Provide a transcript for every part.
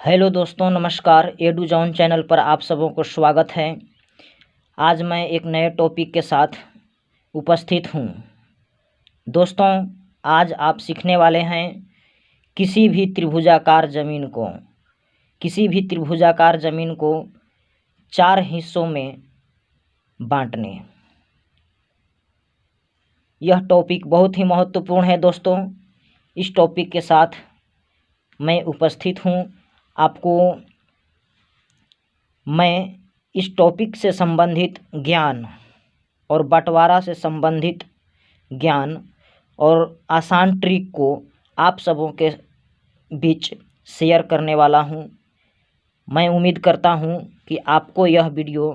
Hello दोस्तों, नमस्कार। Edu John channel पर आप सबों को स्वागत है। आज मैं एक नए टॉपिक के साथ उपस्थित हूँ। दोस्तों, आज आप सीखने वाले हैं किसी भी त्रिभुजाकार ज़मीन को 4 हिस्सों में बांटने। यह टॉपिक बहुत ही महत्वपूर्ण है दोस्तों। इस टॉपिक के साथ मैं उपस्थित हूँ। आपको मैं इस टॉपिक से संबंधित ज्ञान और बंटवारा से संबंधित ज्ञान और आसान ट्रिक को आप सबों के बीच शेयर करने वाला हूं। मैं उम्मीद करता हूं कि आपको यह वीडियो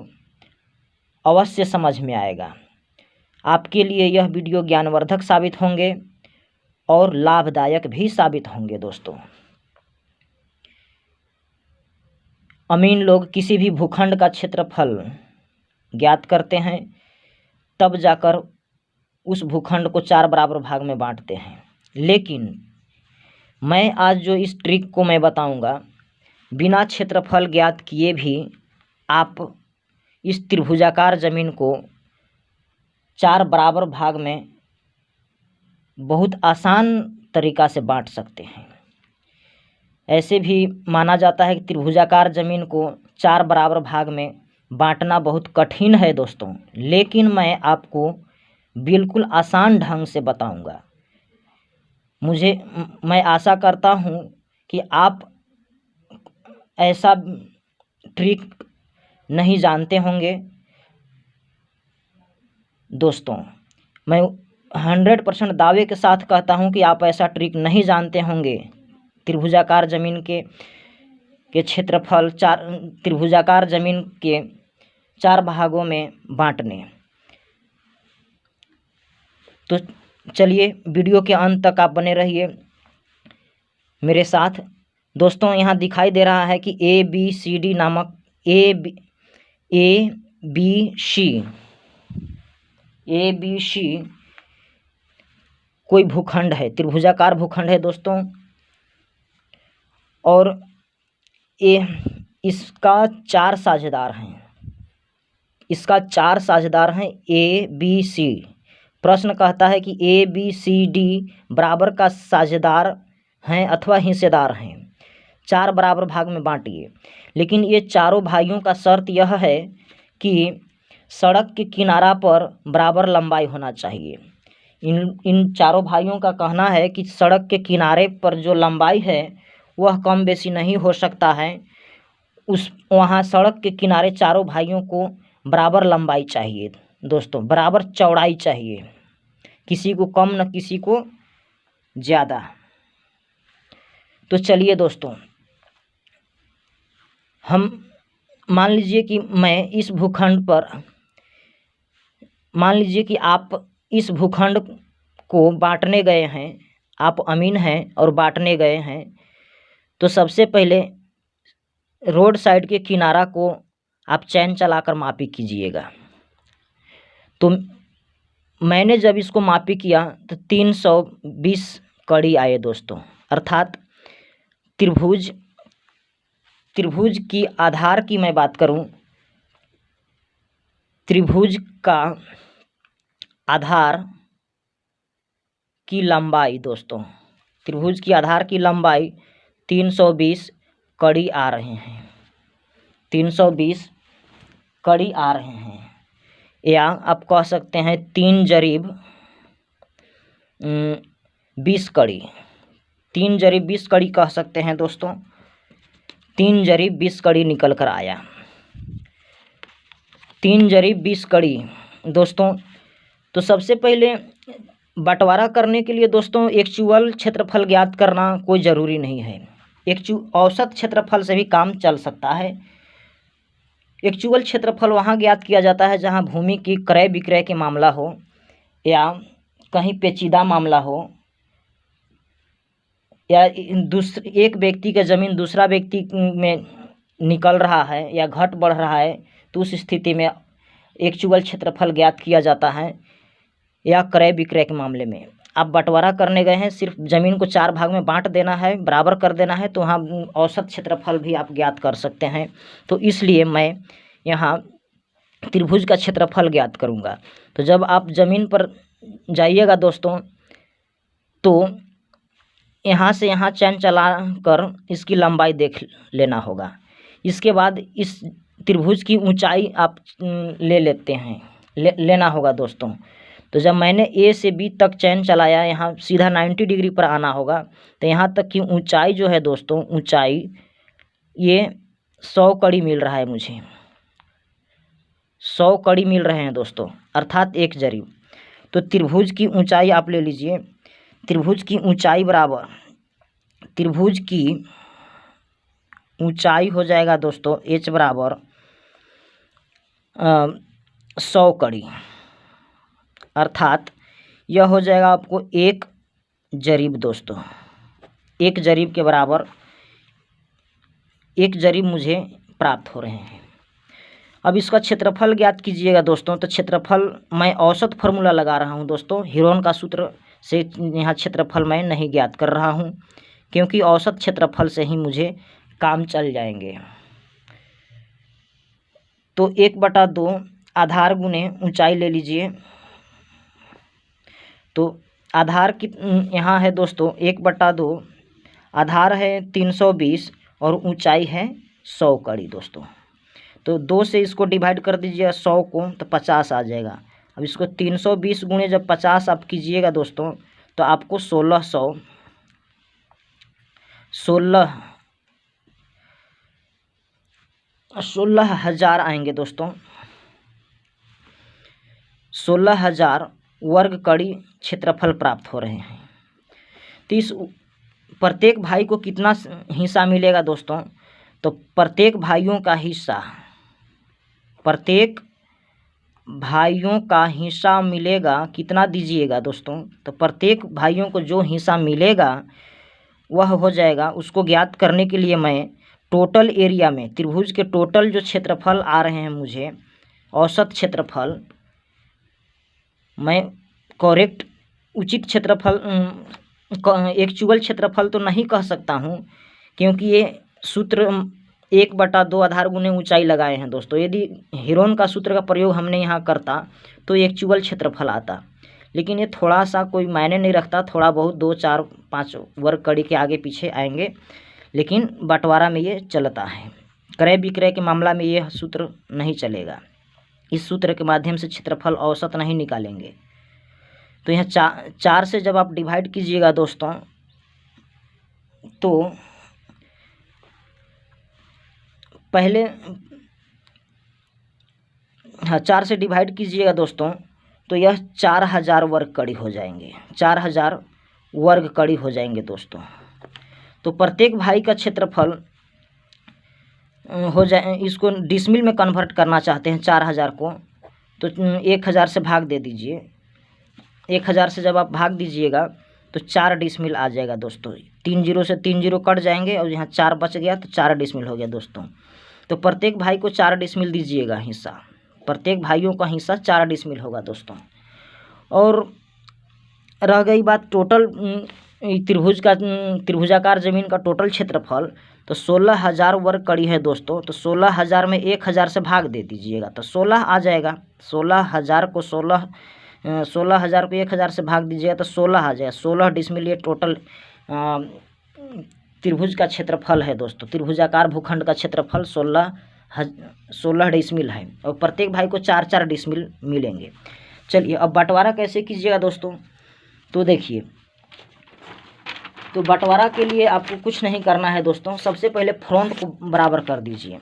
अवश्य समझ में आएगा। आपके लिए यह वीडियो ज्ञानवर्धक साबित होंगे और लाभदायक भी साबित होंगे। दोस्तों, अमीन लोग किसी भी भूखंड का क्षेत्रफल ज्ञात करते हैं, तब जाकर उस भूखंड को 4 बराबर भाग में बांटते हैं। लेकिन मैं आज जो इस ट्रिक को मैं बताऊंगा, बिना क्षेत्रफल ज्ञात किए भी आप इस त्रिभुजाकार ज़मीन को 4 बराबर भाग में बहुत आसान तरीक़ा से बांट सकते हैं। ऐसे भी माना जाता है कि त्रिभुजाकार ज़मीन को 4 बराबर भाग में बांटना बहुत कठिन है दोस्तों, लेकिन मैं आपको बिल्कुल आसान ढंग से बताऊंगा। मैं आशा करता हूं कि आप ऐसा ट्रिक नहीं जानते होंगे। दोस्तों, मैं 100% दावे के साथ कहता हूं कि आप ऐसा ट्रिक नहीं जानते होंगे। त्रिभुजाकार ज़मीन के क्षेत्रफल त्रिभुजाकार ज़मीन के 4 भागों में बांटने। तो चलिए वीडियो के अंत तक आप बने रहिए मेरे साथ। दोस्तों, यहाँ दिखाई दे रहा है कि ए बी सी कोई भूखंड है, त्रिभुजाकार भूखंड है दोस्तों। और इसका 4 साझेदार हैं ए बी सी। प्रश्न कहता है कि ए बी सी डी बराबर का साझेदार हैं अथवा हिस्सेदार हैं। 4 बराबर भाग में बांटिए। लेकिन ये चारों भाइयों का शर्त यह है कि सड़क के किनारा पर बराबर लंबाई होना चाहिए। इन चारों भाइयों का कहना है कि सड़क के किनारे पर जो लंबाई है वह कम बेसी नहीं हो सकता है। वहाँ सड़क के किनारे चारों भाइयों को बराबर लंबाई चाहिए दोस्तों, बराबर चौड़ाई चाहिए, किसी को कम न किसी को ज़्यादा। तो चलिए दोस्तों, हम मान लीजिए कि आप इस भूखंड को बांटने गए हैं, आप अमीन हैं और बांटने गए हैं। तो सबसे पहले रोड साइड के किनारा को आप चैन चलाकर मापी कीजिएगा। तो मैंने जब इसको मापी किया तो 320 कड़ी आए दोस्तों। अर्थात त्रिभुज की आधार की मैं बात करूं, त्रिभुज का आधार की लंबाई दोस्तों, त्रिभुज की आधार की लंबाई 320 कड़ी आ रहे हैं। 320 कड़ी आ रहे हैं, या आप कह सकते हैं 3 जरीब 20 कड़ी। 3 जरीब 20 कड़ी कह सकते हैं दोस्तों। 3 जरीब 20 कड़ी निकल कर आया। 3 जरीब 20 कड़ी दोस्तों। तो सबसे पहले बंटवारा करने के लिए दोस्तों एक्चुअल क्षेत्रफल ज्ञात करना कोई ज़रूरी नहीं है। औसत क्षेत्रफल से भी काम चल सकता है। एक्चुअल क्षेत्रफल वहाँ ज्ञात किया जाता है जहाँ भूमि की क्रय विक्रय के मामला हो, या कहीं पेचीदा मामला हो, या एक व्यक्ति का ज़मीन दूसरा व्यक्ति में निकल रहा है या घट बढ़ रहा है, तो उस स्थिति में एक्चुअल क्षेत्रफल ज्ञात किया जाता है, या क्रय विक्रय के मामले में। आप बंटवारा करने गए हैं, सिर्फ ज़मीन को 4 भाग में बांट देना है, बराबर कर देना है, तो वहाँ औसत क्षेत्रफल भी आप ज्ञात कर सकते हैं। तो इसलिए मैं यहाँ त्रिभुज का क्षेत्रफल ज्ञात करूँगा। तो जब आप ज़मीन पर जाइएगा दोस्तों, तो यहाँ से यहाँ चैन चला कर इसकी लंबाई देख लेना होगा। इसके बाद इस त्रिभुज की ऊंचाई आप लेना होगा दोस्तों। तो जब मैंने ए से बी तक चैन चलाया, यहाँ सीधा 90 डिग्री पर आना होगा। तो यहाँ तक की ऊंचाई जो है दोस्तों, ऊंचाई ये 100 कड़ी मिल रहा है मुझे, 100 कड़ी मिल रहे हैं दोस्तों, अर्थात 1 जरीब। तो त्रिभुज की ऊंचाई आप ले लीजिए, त्रिभुज की ऊंचाई बराबर, त्रिभुज की ऊंचाई हो जाएगा दोस्तों h बराबर 100 कड़ी, अर्थात यह हो जाएगा आपको 1 जरीब दोस्तों। 1 जरीब के बराबर 1 जरीब मुझे प्राप्त हो रहे हैं। अब इसका क्षेत्रफल ज्ञात कीजिएगा दोस्तों। तो क्षेत्रफल मैं औसत फार्मूला लगा रहा हूं दोस्तों, हीरोन का सूत्र से यहाँ क्षेत्रफल मैं नहीं ज्ञात कर रहा हूं, क्योंकि औसत क्षेत्रफल से ही मुझे काम चल जाएंगे। तो 1/2 आधार गुने ऊंचाई ले लीजिए। तो आधार की यहाँ है दोस्तों 1/2, आधार है 320 और ऊंचाई है 100 कड़ी दोस्तों। तो 2 से इसको डिवाइड कर दीजिएगा 100 को, तो 50 आ जाएगा। अब इसको 320 गुणे जब 50 आप कीजिएगा दोस्तों, तो आपको 16,000 आएंगे दोस्तों। 16,000 वर्ग कड़ी क्षेत्रफल प्राप्त हो रहे हैं। तो इस प्रत्येक भाई को कितना हिस्सा मिलेगा दोस्तों? तो प्रत्येक भाइयों का हिस्सा मिलेगा, कितना दीजिएगा दोस्तों? तो प्रत्येक भाइयों को जो हिस्सा मिलेगा वह हो जाएगा। उसको ज्ञात करने के लिए मैं टोटल एरिया में त्रिभुज के टोटल जो क्षेत्रफल आ रहे हैं मुझे, औसत क्षेत्रफल, मैं करेक्ट उचित क्षेत्रफल एक्चुअल क्षेत्रफल तो नहीं कह सकता हूँ, क्योंकि ये सूत्र 1/2 आधार गुने ऊंचाई लगाए हैं दोस्तों। यदि हीरोन का सूत्र का प्रयोग हमने यहाँ करता तो एक्चुअल क्षेत्रफल आता, लेकिन ये थोड़ा सा कोई मायने नहीं रखता, थोड़ा बहुत 2, 4, 5 वर्ग कड़ी के आगे पीछे आएंगे, लेकिन बंटवारा में ये चलता है। क्रय विक्रय के मामला में ये सूत्र नहीं चलेगा। इस सूत्र के माध्यम से क्षेत्रफल औसत नहीं निकालेंगे। तो यहाँ 4 से जब आप डिवाइड कीजिएगा दोस्तों, तो पहले 4 से डिवाइड कीजिएगा दोस्तों, तो यह 4,000 वर्ग कड़ी हो जाएंगे, 4,000 वर्ग कड़ी हो जाएंगे दोस्तों। तो प्रत्येक भाई का क्षेत्रफल हो जाए, इसको डिसमिल में कन्वर्ट करना चाहते हैं 4,000 को, तो 1,000 से भाग दे दीजिए। 1,000 से जब आप भाग दीजिएगा तो 4 डिसमिल आ जाएगा दोस्तों। 3 0 से 3 0 कट जाएंगे और यहाँ 4 बच गया, तो 4 डिसमिल हो गया दोस्तों। तो प्रत्येक भाई को 4 डिसमिल दीजिएगा हिस्सा, प्रत्येक भाइयों का हिस्सा 4 डिसमिल होगा दोस्तों। और रह गई बात टोटल त्रिभुजाकार जमीन का टोटल क्षेत्रफल, तो 16,000 वर्ग कड़ी है दोस्तों। तो 16,000 में 1,000 से भाग दे दीजिएगा तो 16 आ जाएगा। 16,000 को 1,000 से भाग दीजिएगा तो 16 आ जाएगा। 16 डिसमिल ये टोटल त्रिभुज का क्षेत्रफल है दोस्तों। त्रिभुजाकार भूखंड का क्षेत्रफल 16 डिसमिल है और प्रत्येक भाई को 4-4 डिसमिल मिलेंगे। चलिए अब बंटवारा कैसे कीजिएगा दोस्तों, तो देखिए, तो बंटवारा के लिए आपको कुछ नहीं करना है दोस्तों। सबसे पहले फ्रंट को बराबर कर दीजिए।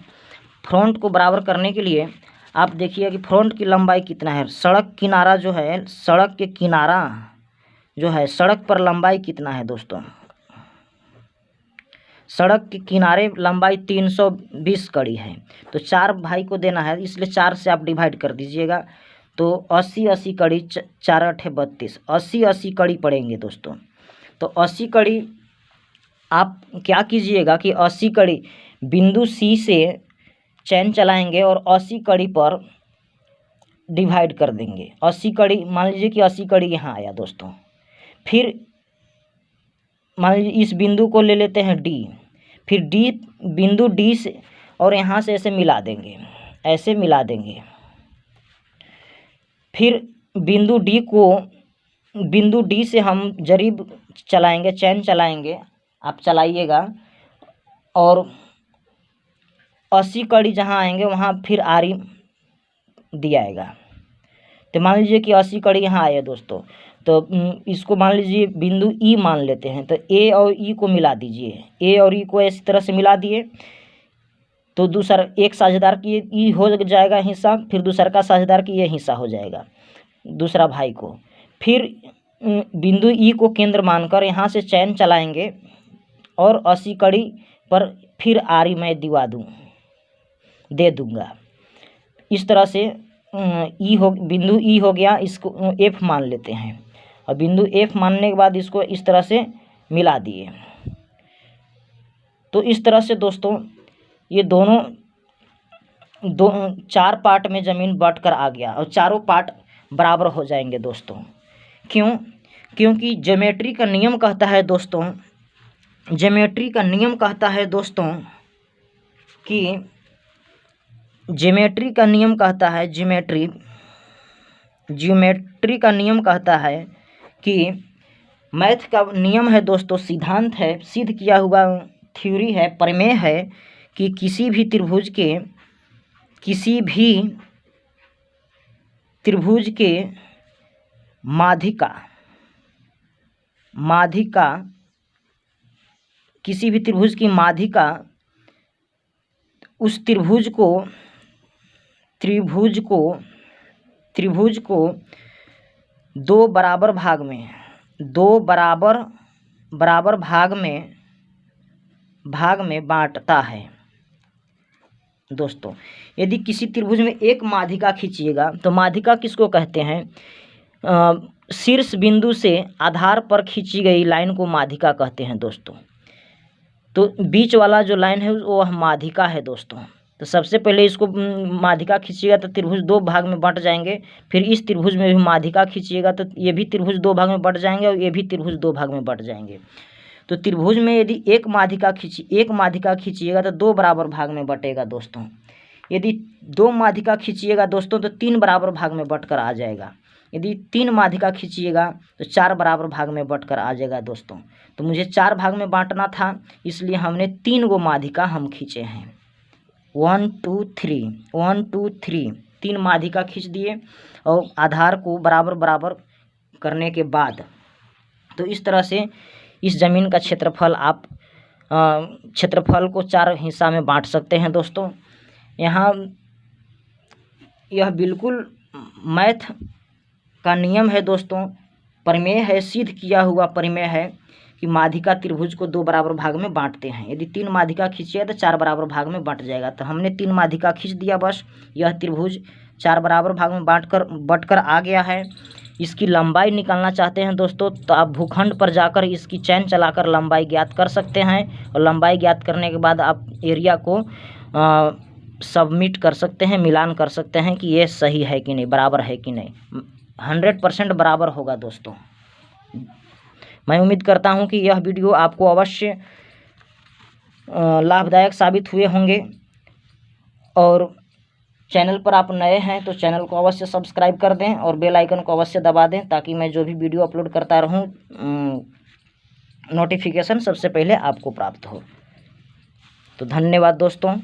फ्रंट को बराबर करने के लिए आप देखिए कि फ्रंट की लंबाई कितना है। सड़क किनारा जो है, सड़क के किनारा जो है, सड़क पर लंबाई कितना है दोस्तों? सड़क के किनारे लंबाई 320 कड़ी है। तो 4 भाई को देना है, इसलिए 4 से आप डिवाइड कर दीजिएगा। तो 80 कड़ी, 4 8 32, 80 कड़ी पड़ेंगे दोस्तों। तो 80 कड़ी आप क्या कीजिएगा कि 80 कड़ी बिंदु सी से चैन चलाएंगे और 80 कड़ी पर डिवाइड कर देंगे। 80 कड़ी मान लीजिए कि 80 कड़ी यहाँ आया दोस्तों। फिर मान लीजिए इस बिंदु को ले लेते हैं डी, फिर डी बिंदु डी से और यहाँ से ऐसे मिला देंगे, ऐसे मिला देंगे। फिर बिंदु डी से हम जरीब चलाएंगे, चैन चलाएंगे, आप चलाइएगा, और 80 कड़ी जहाँ आएंगे वहाँ फिर आरी दिया आएगा। तो मान लीजिए कि 80 कड़ी यहाँ आए दोस्तों, तो इसको मान लीजिए बिंदु ई मान लेते हैं। तो ए और ई को मिला दीजिए, ए और ई को इस तरह से मिला दिए तो दूसरा एक साझेदार की ई हो जाएगा हिस्सा, फिर दूसरा का साझेदार की ये हिस्सा हो जाएगा दूसरा भाई को। फिर बिंदु ई को केंद्र मानकर यहाँ से चैन चलाएंगे और 80 कड़ी पर फिर आरी मैं दे दूंगा। इस तरह से बिंदु ई हो गया, इसको एफ मान लेते हैं, और बिंदु एफ मानने के बाद इसको इस तरह से मिला दिए। तो इस तरह से दोस्तों ये दोनों 4 पार्ट में ज़मीन बट कर आ गया, और चारों पार्ट बराबर हो जाएंगे दोस्तों। क्यों? क्योंकि ज्योमेट्री का नियम कहता है दोस्तों, ज्योमेट्री का नियम कहता है दोस्तों कि ज्योमेट्री का नियम कहता है कि मैथ का नियम है दोस्तों, सिद्धांत है, सिद्ध किया हुआ थ्योरी है, प्रमेय है कि किसी भी त्रिभुज के माध्यिका किसी भी त्रिभुज की माध्यिका उस त्रिभुज को दो बराबर भाग में बांटता है दोस्तों। यदि किसी त्रिभुज में एक माध्यिका खींचिएगा तो माध्यिका किसको कहते हैं? शीर्ष बिंदु से आधार पर खींची गई लाइन को माध्यिका कहते हैं दोस्तों। तो बीच वाला जो लाइन है वो माध्यिका है दोस्तों। तो सबसे पहले इसको माध्यिका खींचिएगा तो त्रिभुज 2 भाग में बंट जाएंगे। फिर इस त्रिभुज में भी माध्यिका खींचिएगा तो ये भी त्रिभुज 2 भाग में बंट जाएंगे, और ये भी त्रिभुज 2 भाग में बंट जाएंगे। तो त्रिभुज में यदि एक माध्यिका खींचिएगा तो 2 बराबर भाग में बटेगा दोस्तों। यदि 2 माध्यिका खींचिएगा दोस्तों तो 3 बराबर भाग में बट कर आ जाएगा। यदि 3 माध्यिका खींचिएगा तो 4 बराबर भाग में बट कर आ जाएगा दोस्तों। तो मुझे 4 भाग में बांटना था, इसलिए हमने 3 गो माध्यिका हम खींचे हैं। 1 2 3 3 माध्यिका खींच दिए, और आधार को बराबर करने के बाद तो इस तरह से इस ज़मीन का क्षेत्रफल आप क्षेत्रफल को 4 हिस्सा में बांट सकते हैं दोस्तों। यहाँ यह बिल्कुल मैथ का नियम है दोस्तों, प्रमेय है, सिद्ध किया हुआ प्रमेय है कि माध्यिका त्रिभुज को 2 बराबर भाग में बांटते हैं। यदि 3 माध्यिका खींचिए तो 4 बराबर भाग में बंट जाएगा। तो हमने 3 माध्यिका खींच दिया, बस यह त्रिभुज 4 बराबर भाग में बट कर आ गया है। इसकी लंबाई निकालना चाहते हैं दोस्तों तो आप भूखंड पर जाकर इसकी चैन चलाकर लंबाई ज्ञात कर सकते हैं, और लंबाई ज्ञात करने के बाद आप एरिया को सबमिट कर सकते हैं, मिलान कर सकते हैं कि ये सही है कि नहीं, बराबर है कि नहीं। 100% बराबर होगा दोस्तों। मैं उम्मीद करता हूं कि यह वीडियो आपको अवश्य लाभदायक साबित हुए होंगे, और चैनल पर आप नए हैं तो चैनल को अवश्य सब्सक्राइब कर दें और बेल आइकन को अवश्य दबा दें, ताकि मैं जो भी वीडियो अपलोड करता रहूं नोटिफिकेशन सबसे पहले आपको प्राप्त हो। तो धन्यवाद दोस्तों।